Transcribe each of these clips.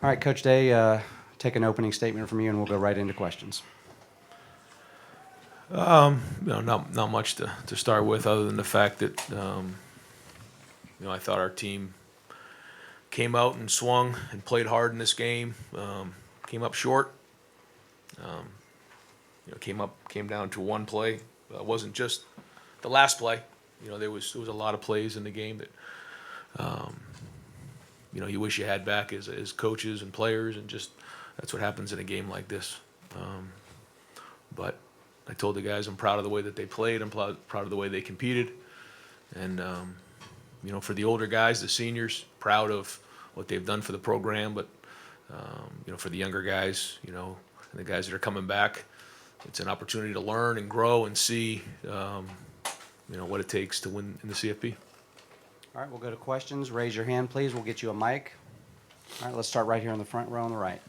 All right, Coach Day, take an opening statement from you, and we'll go right into questions. Not much to start with, other than the fact that I thought our team came out and swung and played hard in this game. Came up short. Came down to one play. It wasn't just the last play. There was a lot of plays in the game that you wish you had back as coaches and players, and just that's what happens in a game like this. But I told the guys I'm proud of the way that they played. I'm proud of the way they competed, and for the older guys, the seniors, proud of what they've done for the program. But for the younger guys, and the guys that are coming back, it's an opportunity to learn and grow and see what it takes to win in the CFP. All right, we'll go to questions. Raise your hand, please. We'll get you a mic. All right, let's start right here in the front row on the right.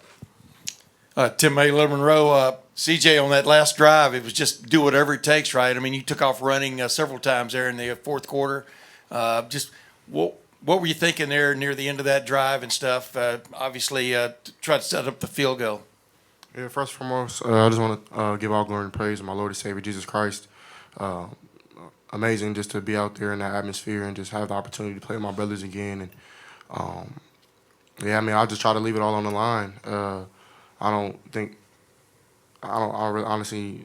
Tim May, Little Monroe. CJ, on that last drive, it was just do whatever it takes, right? I mean, you took off running several times there in the fourth quarter. Just what were you thinking there near the end of that drive and stuff? Obviously, to try to set up the field goal. Yeah, first and foremost, I just want to give all glory and praise to my Lord and Savior, Jesus Christ. Amazing just to be out there in that atmosphere and just have the opportunity to play with my brothers again. And, I'll just try to leave it all on the line. Honestly,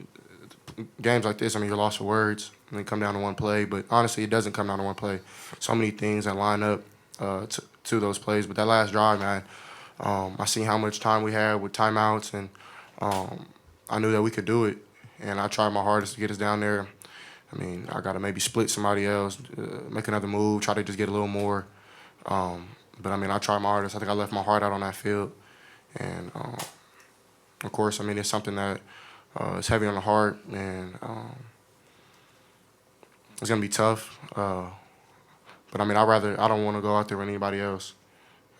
games like this, you're lost for words and they come down to one play. But honestly, it doesn't come down to one play. So many things that line up to those plays. But that last drive, man, I seen how much time we had with timeouts, and I knew that we could do it. And I tried my hardest to get us down there. I got to maybe split somebody else, make another move, try to just get a little more. But I tried my hardest. I think I left my heart out on that field. And, of course, it's something that is heavy on the heart, and it's going to be tough. But, I don't want to go out there with anybody else.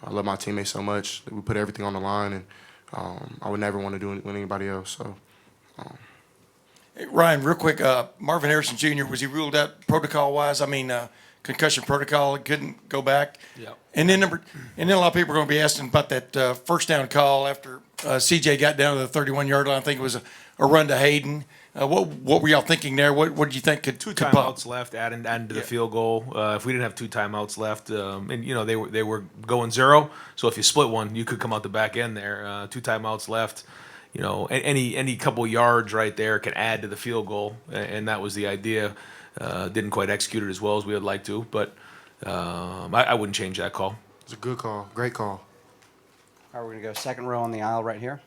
I love my teammates so much that we put everything on the line, and I would never want to do it with anybody else. So. Hey, Ryan, real quick, Marvin Harrison Jr., was he ruled out protocol-wise? Concussion protocol, couldn't go back. Yeah. And then a lot of people are going to be asking about that first down call after CJ got down to the 31-yard line. I think it was a run to Hayden. What were y'all thinking there? What did you think could Two could pop? timeouts left, adding to the field goal. If we didn't have two timeouts left, and they were going zero, so if you split one, you could come out the back end there. Two timeouts left. Any couple yards right there can add to the field goal, and that was the idea. Didn't quite execute it as well as we would like to, but I wouldn't change that call. It's a good call, great call. All right, we're going to go second row on the aisle right here.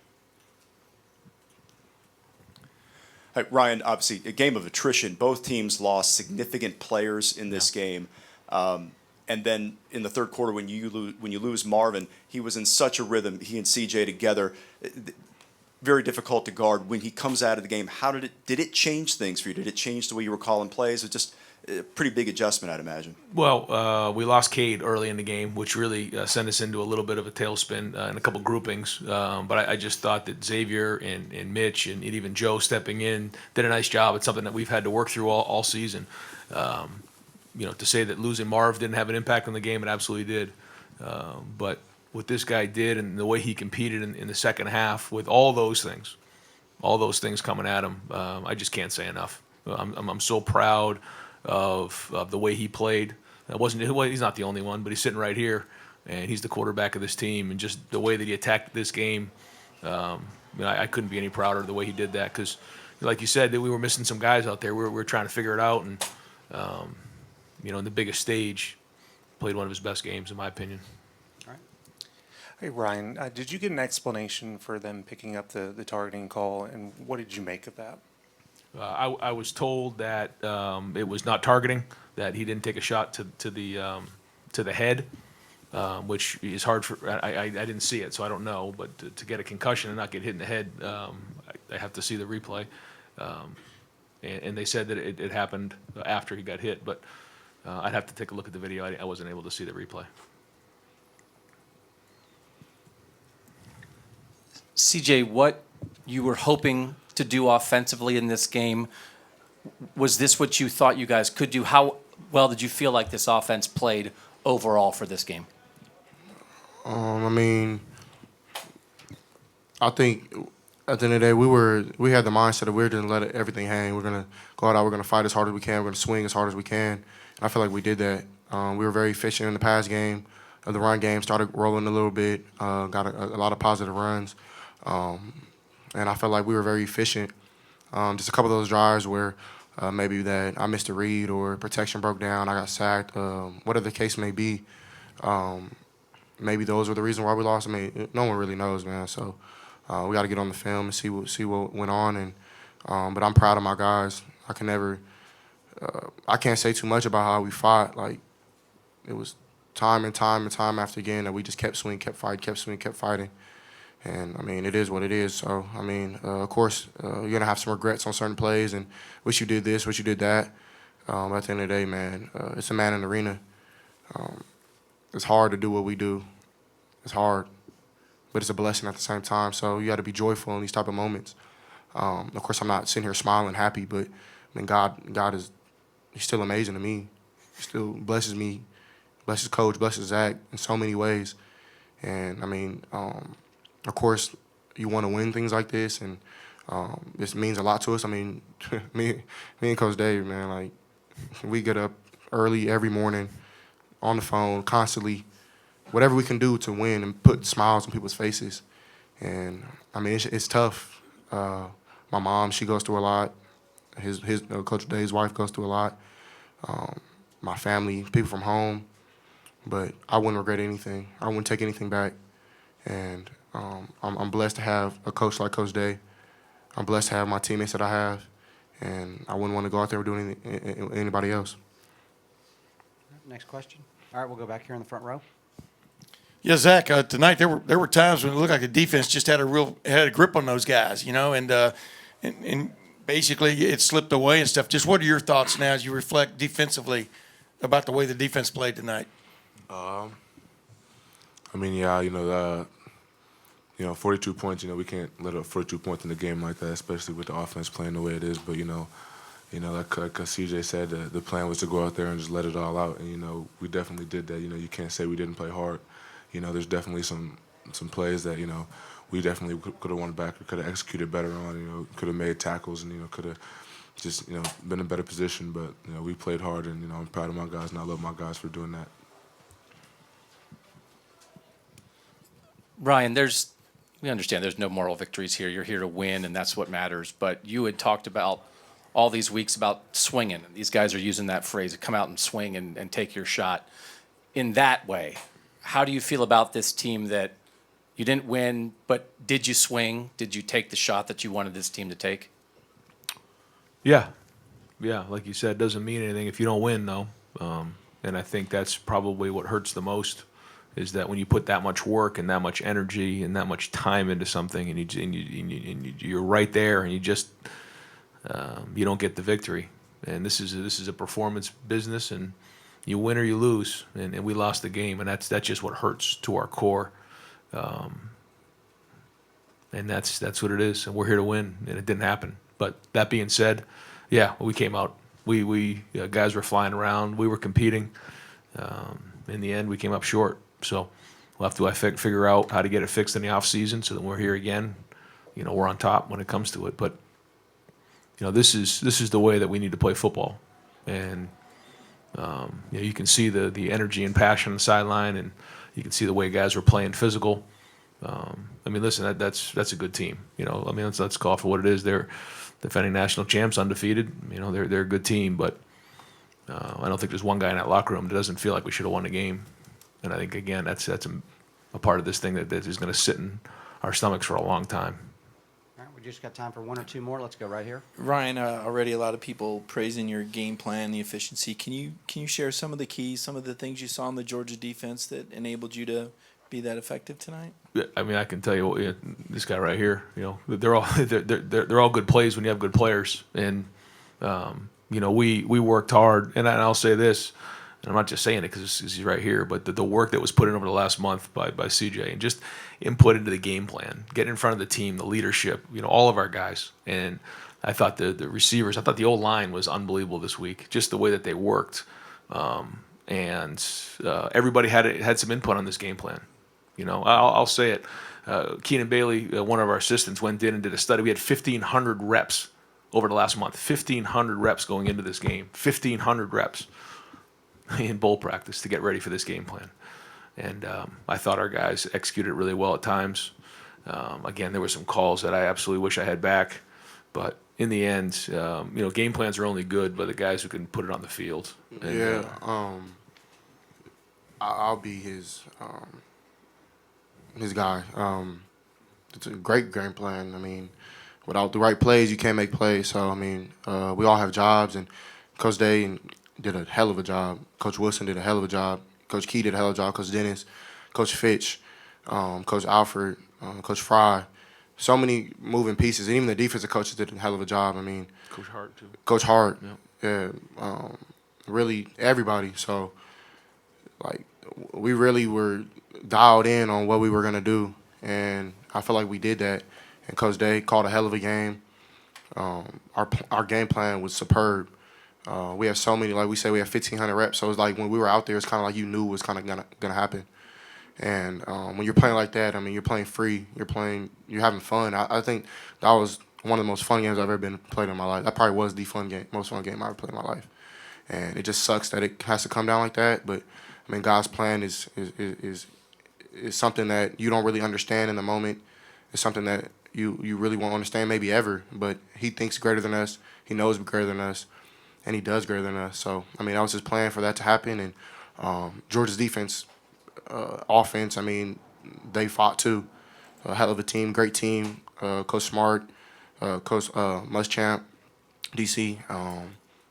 Hey, Ryan, obviously, a game of attrition. Both teams lost significant players in this game. And then in the third quarter, when you lose Marvin, he was in such a rhythm, he and CJ together. Very difficult to guard. When he comes out of the game, how did it change things for you? Did it change the way you were calling plays? It was just a pretty big adjustment, I'd imagine. Well, we lost Cade early in the game, which really sent us into a little bit of a tailspin and a couple groupings. But I just thought that Xavier and Mitch and even Joe stepping in did a nice job. It's something that we've had to work through all season. To say that losing Marv didn't have an impact on the game, it absolutely did. But what this guy did and the way he competed in the second half with all those things coming at him, I just can't say enough. I'm so proud of the way he played. He's not the only one, but he's sitting right here, and he's the quarterback of this team. And just the way that he attacked this game, I couldn't be any prouder of the way he did that. Because, like you said, that we were missing some guys out there. We were trying to figure it out, and in the biggest stage, played one of his best games, in my opinion. Hey, Ryan, did you get an explanation for them picking up the targeting call, and what did you make of that? I was told that it was not targeting, that he didn't take a shot to the head, which is hard for. I didn't see it, so I don't know. But to get a concussion and not get hit in the head, I have to see the replay. And they said that it happened after he got hit, but I'd have to take a look at the video. I wasn't able to see the replay. CJ, what you were hoping to do offensively in this game, was this what you thought you guys could do? How well did you feel like this offense played overall for this game? I think at the end of the day, we had the mindset of we're going to let everything hang. We're going to go out, we're going to fight as hard as we can, we're going to swing as hard as we can. And I feel like we did that. We were very efficient in the pass game. The run game started rolling a little bit, got a lot of positive runs. And I felt like we were very efficient. Just a couple of those drives where maybe that I missed a read or protection broke down, I got sacked, whatever the case may be. Maybe those were the reason why we lost. I mean, no one really knows, man. So we got to get on the film and see what went on. And but I'm proud of my guys. I can't say too much about how we fought. Like it was time and time after again that we just kept swinging, kept fighting. And, I mean, it is what it is. So, I mean, of course, you're going to have some regrets on certain plays and wish you did this, wish you did that. At the end of the day, man, it's a man in the arena. It's hard to do what we do. It's hard. But it's a blessing at the same time. So you got to be joyful in these type of moments. Of course, I'm not sitting here smiling happy, but, I mean, God he's still amazing to me. He still blesses me, blesses Coach, blesses Zach in so many ways. And, I mean, of course, you want to win things like this, and this means a lot to us. I mean, me and Coach Dave, man, like, we get up early every morning on the phone constantly, whatever we can do to win and put smiles on people's faces. And, I mean, it's tough. My mom, she goes through a lot. Coach Dave's wife goes through a lot. My family, people from home. But I wouldn't regret anything. I wouldn't take anything back. And I'm blessed to have a coach like Coach Day. I'm blessed to have my teammates that I have, and I wouldn't want to go out there doing anybody else. Next question. All right, we'll go back here in the front row. Yeah, Zach. Tonight there were times when it looked like the defense just had a grip on those guys, you know, and basically it slipped away and stuff. Just what are your thoughts now as you reflect defensively about the way the defense played tonight? I mean, yeah, 42 points. We can't let up 42 points in a game like that, especially with the offense playing the way it is. But like CJ said, the plan was to go out there and just let it all out, and we definitely did that. You can't say we didn't play hard. There's definitely some plays that we definitely could have won back or could have executed better on. Could have made tackles and could have just been in a better position. But we played hard, and I'm proud of my guys, and I love my guys for doing that. Ryan, we understand there's no moral victories here. You're here to win, and that's what matters. But you had talked about all these weeks about swinging. These guys are using that phrase, come out and swing and take your shot. In that way, how do you feel about this team that you didn't win, but did you swing? Did you take the shot that you wanted this team to take? Yeah, like you said, it doesn't mean anything if you don't win, though. And I think that's probably what hurts the most, is that when you put that much work and that much energy and that much time into something, and you're right there, and you just you don't get the victory. And this is a performance business, and you win or you lose, and we lost the game, and that's just what hurts to our core. And that's what it is, and we're here to win, and it didn't happen. But that being said, yeah, we came out. We guys were flying around. We were competing. In the end, we came up short. So we'll have to figure out how to get it fixed in the off season, so that when we're here again, we're on top when it comes to it. But this is the way that we need to play football, and you can see the energy and passion on the sideline, and you can see the way guys were playing physical. I mean, listen, that's a good team. I mean, let's call it for what it is. They're defending national champs, undefeated. They're a good team, but I don't think there's one guy in that locker room that doesn't feel like we should have won the game. And I think, again, that's a part of this thing that is going to sit in our stomachs for a long time. All right, we just got time for one or two more. Let's go right here. Ryan, already a lot of people praising your game plan, the efficiency. Can you share some of the keys, some of the things you saw in the Georgia defense that enabled you to be that effective tonight? I mean, I can tell you, this guy right here, they're all good plays when you have good players, and we worked hard, and I'll say this. And I'm not just saying it because he's right here, but the work that was put in over the last month by CJ, and just input into the game plan, getting in front of the team, the leadership, all of our guys. And I thought the receivers, I thought the old line was unbelievable this week, just the way that they worked. And everybody had some input on this game plan. You know, I'll say it. Keenan Bailey, one of our assistants, went in and did a study. We had 1,500 reps over the last month. 1,500 reps going into this game. 1,500 reps in bowl practice to get ready for this game plan. And I thought our guys executed it really well at times. Again, there were some calls that I absolutely wish I had back. But in the end, game plans are only good by the guys who can put it on the field. And, Yeah, I'll be his guy. It's a great game plan. I mean, without the right plays, you can't make plays. So I mean, we all have jobs, and Coach Day did a hell of a job. Coach Wilson did a hell of a job. Coach Key did a hell of a job. Coach Dennis, Coach Fitch, Coach Alfred, Coach Fry. So many moving pieces, and even the defensive coaches did a hell of a job. I mean, Coach Hart, too. Coach Hart, Yep. yeah, really everybody. So, like, we really were dialed in on what we were gonna do, and I feel like we did that. And Coach Day called a hell of a game. Our game plan was superb. We have so many, like we said, we have 1,500 reps. So it's like when we were out there, it's kind of like you knew it was kind of gonna happen. And when you're playing like that, I mean, you're playing free. You're having fun. I think that was one of the most fun games I've ever been played in my life. That probably was the most fun game I ever played in my life. And it just sucks that it has to come down like that. But I mean, God's plan is something that you don't really understand in the moment. It's something that you really won't understand maybe ever. But He thinks greater than us. He knows greater than us, and He does greater than us. So I mean, that was His plan for that to happen. And Georgia's defense. Offense, I mean, they fought too. A hell of a team, great team. Coach Smart, Coach Muschamp, DC,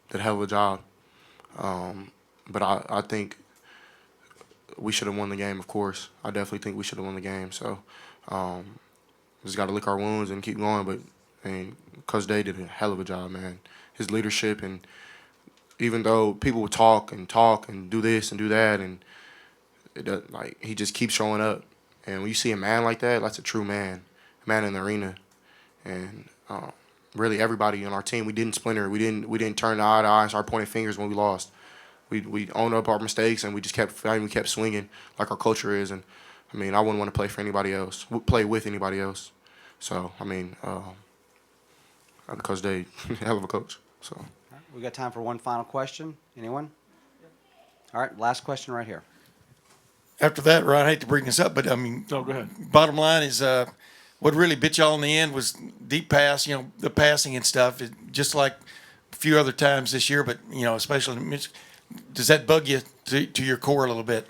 did a hell of a job. But I think we should have won the game, of course. I definitely think we should have won the game. So just got to lick our wounds and keep going. But Coach Day did a hell of a job, man. His leadership, and even though people would talk and do this and do that, and he just keeps showing up. And when you see a man like that, that's a true man, a man in the arena. And really everybody on our team, we didn't splinter. We didn't turn eye to eye and start pointing fingers when we lost. We owned up our mistakes, and we just kept fighting. We kept swinging like our culture is. And I mean, I wouldn't want to play for anybody else, play with anybody else. So I mean, Coach Day, hell of a coach. So We got time for one final question. Anyone? All right, last question right here. After that, Ryan, I hate to bring this up, but I mean, No, go ahead. bottom line is what really bit y'all in the end was deep pass, the passing and stuff, just like a few other times this year, but, especially, does that bug you to your core a little bit?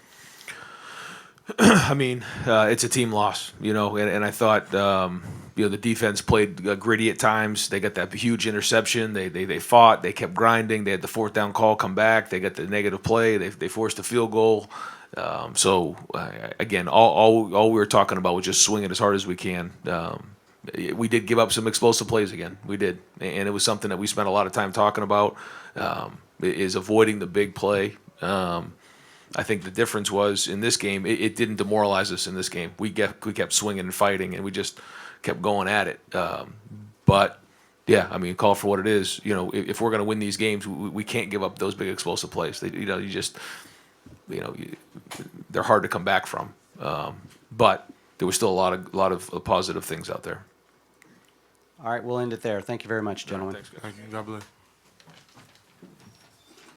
I mean, it's a team loss, and I thought, the defense played gritty at times. They got that huge interception. They fought. They kept grinding. They had the fourth down call come back. They got the negative play. They forced a field goal. Again, all we were talking about was just swinging as hard as we can. We did give up some explosive plays again. We did, and it was something that we spent a lot of time talking about. Is avoiding the big play. I think the difference was in this game, it didn't demoralize us in this game. We kept swinging and fighting, and we just kept going at it. But yeah, I mean, call it for what it is. If we're going to win these games, we can't give up those big explosive plays. They're hard to come back from. But there was still a lot of positive things out there. All right, we'll end it there. Thank you very much, gentlemen. Thanks, guys. thank you. God bless.